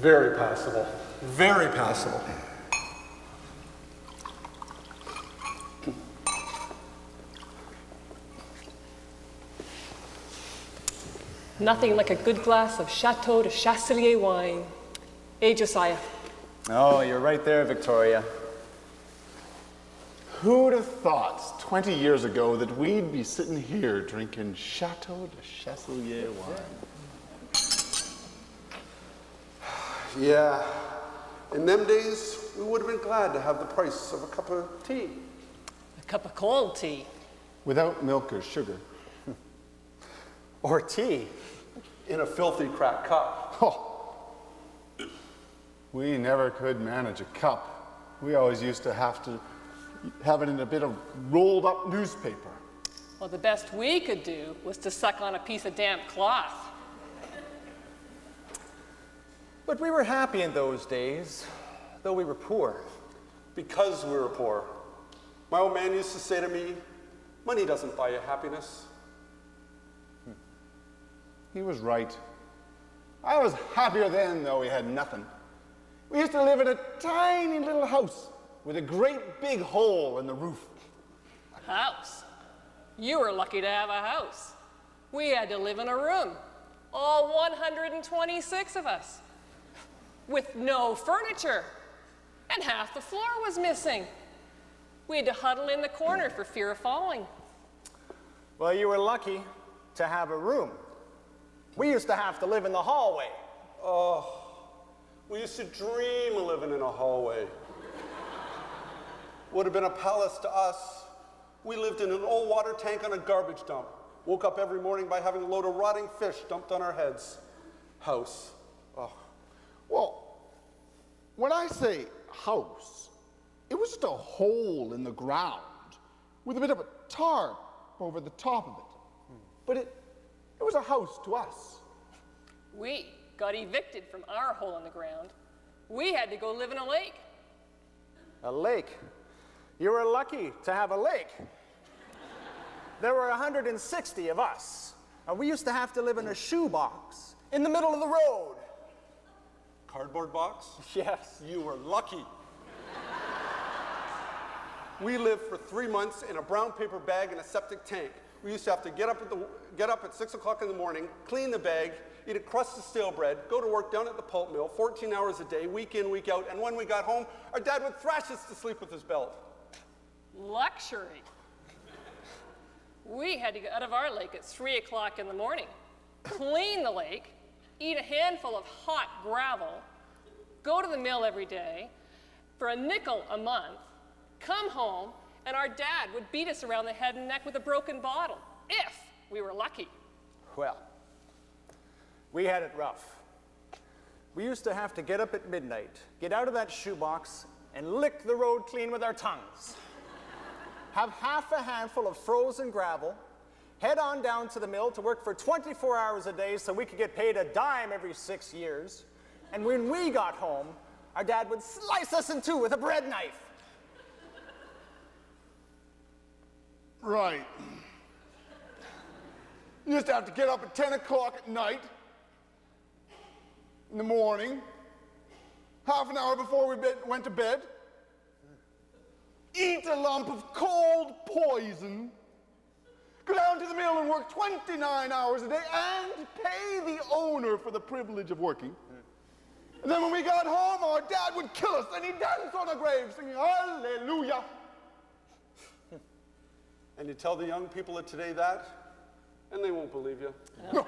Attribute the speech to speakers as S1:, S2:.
S1: Very passable.
S2: Very passable.
S3: Nothing like a good glass of Chateau de Chastellier wine. Eh, Josiah?
S4: Oh, you're right there, Victoria.
S5: Who'd have thought 20 years ago that we'd be sitting here drinking Chateau de Chastellier wine?
S1: Yeah, in them days, we would have been glad to have the price of a cup of tea.
S3: A cup of cold tea.
S5: Without milk or sugar.
S4: Or tea.
S1: In a filthy cracked cup.
S5: Oh, we never could manage a cup. We always used to have it in a bit of rolled up newspaper.
S3: Well, the best we could do was to suck on a piece of damp cloth.
S4: But we were happy in those days, though we were poor.
S1: Because we were poor. My old man used to say to me, money doesn't buy you happiness.
S5: He was right. I was happier then, though we had nothing. We used to live in a tiny little house with a great big hole in the roof.
S3: House? You were lucky to have a house. We had to live in a room, all 126 of us, with no furniture, and half the floor was missing. We had to huddle in the corner for fear of falling.
S4: Well, you were lucky to have a room. We used to have to live in the hallway.
S1: Oh, we used to dream of living in a hallway. Would have been a palace to us. We lived in an old water tank on a garbage dump. Woke up every morning by having a load of rotting fish dumped on our heads. House. Oh.
S5: Well, when I say house, it was just a hole in the ground with a bit of a tarp over the top of it. But it was a house to us.
S3: We got evicted from our hole in the ground. We had to go live in a lake.
S4: A lake? You were lucky to have a lake. There were 160 of us, and we used to have to live in a shoebox in the middle of the road.
S1: Cardboard box?
S4: Yes.
S1: You were lucky. We lived for 3 months in a brown paper bag in a septic tank. We used to have to get up at 6 o'clock in the morning, clean the bag, eat a crust of stale bread, go to work down at the pulp mill, 14 hours a day, week in, week out, and when we got home, our dad would thrash us to sleep with his belt.
S3: Luxury. We had to get out of our lake at 3 o'clock in the morning, clean the lake, eat a handful of hot gravel, go to the mill every day for a nickel a month, come home, and our dad would beat us around the head and neck with a broken bottle, if we were lucky.
S4: Well, we had it rough. We used to have to get up at midnight, get out of that shoebox, and lick the road clean with our tongues. Have half a handful of frozen gravel, head on down to the mill to work for 24 hours a day so we could get paid a dime every 6 years. And when we got home, our dad would slice us in two with a bread knife.
S5: Right. You used to have to get up at 10 o'clock at night, in the morning, half an hour before we went to bed, eat a lump of cold poison, go down to the mill and work 29 hours a day, and pay the owner for the privilege of working. And then when we got home, our dad would kill us, and he'd dance on a grave singing, "Hallelujah."
S1: And you tell the young people of today that, and they won't believe you.
S5: No.